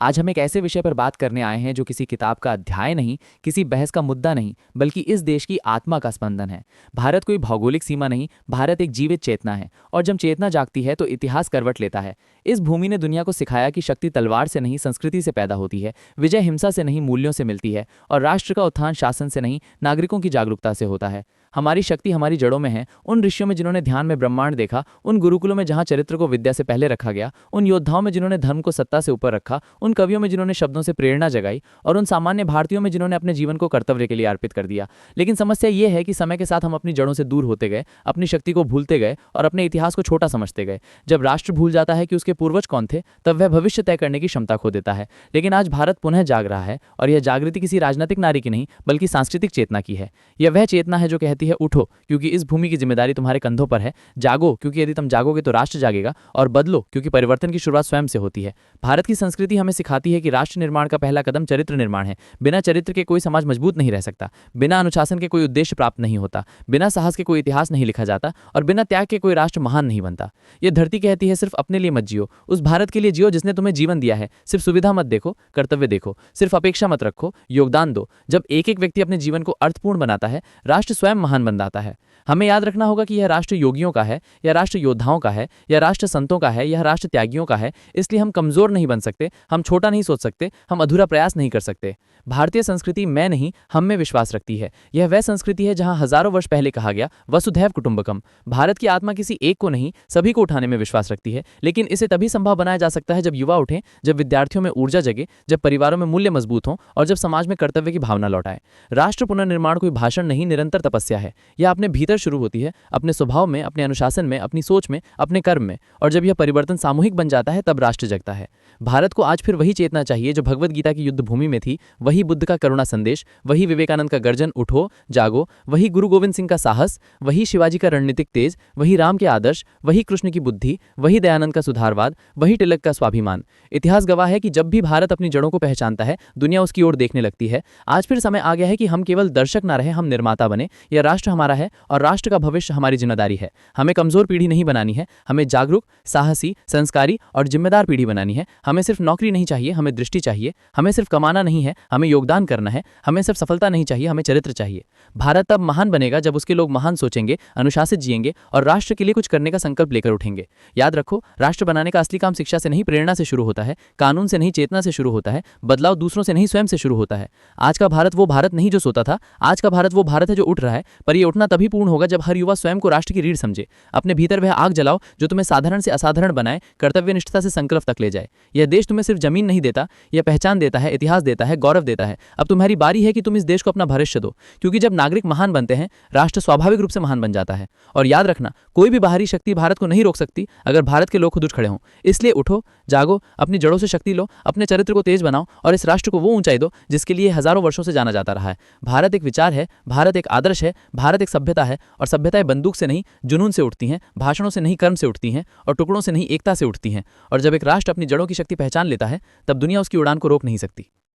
आज हम एक ऐसे विषय पर बात करने आए हैं जो किसी किताब का अध्याय नहीं, किसी बहस का मुद्दा नहीं, बल्कि इस देश की आत्मा का स्पंदन है। भारत कोई भौगोलिक सीमा नहीं, भारत एक जीवित चेतना है। और जब चेतना जागती है तो इतिहास करवट लेता है। इस भूमि ने दुनिया को सिखाया कि शक्ति तलवार से नहीं, संस्कृति से पैदा होती है। विजय हिंसा से नहीं, मूल्यों से मिलती है। और राष्ट्र का उत्थान शासन से नहीं, नागरिकों की जागरूकता से होता है। हमारी शक्ति हमारी जड़ों में है। उन ऋषियों में जिन्होंने ध्यान में ब्रह्मांड देखा, उन गुरुकुलों में जहां चरित्र को विद्या से पहले रखा गया, उन योद्धाओं में जिन्होंने धर्म को सत्ता से ऊपर रखा, उन कवियों में जिन्होंने शब्दों से प्रेरणा जगाई, और उन सामान्य भारतीयों में जिन्होंने अपने जीवन को कर्तव्य के लिए अर्पित कर दिया। लेकिन समस्या यह है कि समय के साथ हम अपनी जड़ों से दूर होते गए, अपनी शक्ति को भूलते गए और अपने इतिहास को छोटा समझते गए। जब राष्ट्र भूल जाता है कि उसके पूर्वज कौन थे, तब वह भविष्य तय करने की क्षमता खो देता है। लेकिन आज भारत पुनः जाग रहा है, और यह जागृति किसी राजनीतिक नारी की नहीं, बल्कि सांस्कृतिक चेतना की है। यह वह चेतना है जो कहती है, उठो क्योंकि इस भूमि की जिम्मेदारी तुम्हारे कंधों पर है। जागो क्योंकि यदि तुम जागोगे तो राष्ट्र जागेगा। और बदलो क्योंकि परिवर्तन की शुरुआत स्वयं से होती है। भारत की संस्कृति हमें सिखाती है कि राष्ट्र निर्माण का पहला कदम चरित्र निर्माण है। बिना चरित्र के कोई समाज मजबूत नहीं रह सकता। बिना अनुशासन के कोई उद्देश्य प्राप्त नहीं होता। बिना साहस के कोई इतिहास नहीं लिखा जाता। और बिना त्याग के कोई राष्ट्र महान नहीं बनता। यह धरती कहती है, सिर्फ अपने लिए मत जियो, उस भारत के लिए जियो जिसने तुम्हें जीवन दिया है। सिर्फ सुविधा मत देखो, कर्तव्य देखो। सिर्फ अपेक्षा मत रखो, योगदान दो। जब एक एक व्यक्ति अपने जीवन को अर्थपूर्ण बनाता है, राष्ट्र स्वयं महान बन जाता है। हमें याद रखना होगा कि यह राष्ट्र योगियों का है, या राष्ट्र योद्धाओं का है, या राष्ट्र संतों का है, यह राष्ट्र त्यागियों का है। इसलिए हम कमजोर नहीं बन सकते, हम छोटा नहीं सोच सकते, हम अधूरा प्रयास नहीं कर सकते। भारतीय संस्कृति मैं नहीं, हम में विश्वास रखती है। यह वह संस्कृति है जहां हजारों वर्ष पहले कहा गया, वसुधैव कुटुंबकम। भारत की आत्मा किसी एक को नहीं, सभी को उठाने में विश्वास रखती है। लेकिन इसे तभी संभव बनाया जा सकता है जब युवा उठें, जब विद्यार्थियों में ऊर्जा जगे, जब परिवारों में मूल्य मजबूत हों, और जब समाज में कर्तव्य की भावना लौटाए। राष्ट्र पुनर्निर्माण कोई भाषण नहीं, निरंतर तपस्या है। यह अपने भीतर शुरू होती है, अपने स्वभाव में, अपने अनुशासन में, अपनी सोच में, अपने कर्म में। और जब यह परिवर्तन सामूहिक बन जाता है, तब राष्ट्र जगता है। भारत को आज फिर वही चेतना चाहिए जो भगवद गीता की युद्ध भूमि में थी। वही बुद्ध का करुणा संदेश, वही विवेकानंद का गर्जन, उठो जागो, वही गुरु गोविंद सिंह का साहस, वही शिवाजी का रणनीतिक तेज, वही राम के आदर्श, वही कृष्ण की बुद्धि, वही दयानंद का सुधारवाद, वही तिलक का स्वाभिमान। इतिहास गवाह है कि जब भी भारत अपनी जड़ों को पहचानता है, दुनिया उसकी ओर देखने लगती है। आज फिर समय आ गया है कि हम केवल दर्शक ना रहे, हम निर्माता बने। यह राष्ट्र हमारा है और राष्ट्र का भविष्य हमारी जिम्मेदारी है। हमें कमजोर पीढ़ी नहीं बनानी है, हमें जागरूक, साहसी, संस्कारी और जिम्मेदार पीढ़ी बनानी है। हमें सिर्फ नौकरी नहीं चाहिए, हमें दृष्टि चाहिए। हमें सिर्फ कमाना नहीं है, हमें योगदान करना है। हमें सिर्फ सफलता नहीं चाहिए, हमें चरित्र चाहिए। भारत तब महान बनेगा जब उसके लोग महान सोचेंगे, अनुशासित जिएंगे और राष्ट्र के लिए कुछ करने का संकल्प लेकर उठेंगे। याद रखो, राष्ट्र बनाने का असली काम शिक्षा से नहीं, प्रेरणा से शुरू होता है। कानून से नहीं, चेतना से शुरू होता है। बदलाव दूसरों से नहीं, स्वयं से शुरू होता है। आज का भारत वो भारत नहीं जो सोता था। आज का भारत वो भारत है जो उठ रहा है। पर यह उठना तभी पूर्ण होगा जब हर युवा स्वयं को राष्ट्र की रीढ़ समझे। अपने भीतर वह आग जलाओ जो तुम्हें साधारण से असाधारण बनाए, कर्तव्यनिष्ठता से संकल्प तक ले जाए। यह देश तुम्हें सिर्फ जमीन नहीं देता, यह पहचान देता है, इतिहास देता है, गौरव देता है। अब तुम्हारी बारी है कि तुम इस देश को अपना भविष्य दो, क्योंकि जब नागरिक महान बनते हैं, राष्ट्र स्वाभाविक रूप से महान बन जाता है। और याद रखना, कोई भी बाहरी शक्ति भारत को नहीं रोक सकती अगर भारत के लोग खुद उठ खड़े हों। इसलिए उठो, जागो, अपनी जड़ों से शक्ति लो, अपने चरित्र को तेज बनाओ और इस राष्ट्र को वो ऊंचाई दो जिसके लिए हजारों वर्षों से जाना जाता रहा है। भारत एक विचार है, भारत एक आदर्श है, भारत एक सभ्यता है। और सभ्यताएं बंदूक से नहीं, जुनून से उठती हैं, भाषणों से नहीं, कर्म से उठती हैं, और टुकड़ों से नहीं, एकता से उठती हैं। और जब एक राष्ट्र अपनी जड़ों की शक्ति पहचान लेता है, तब दुनिया उसकी उड़ान को रोक नहीं सकती।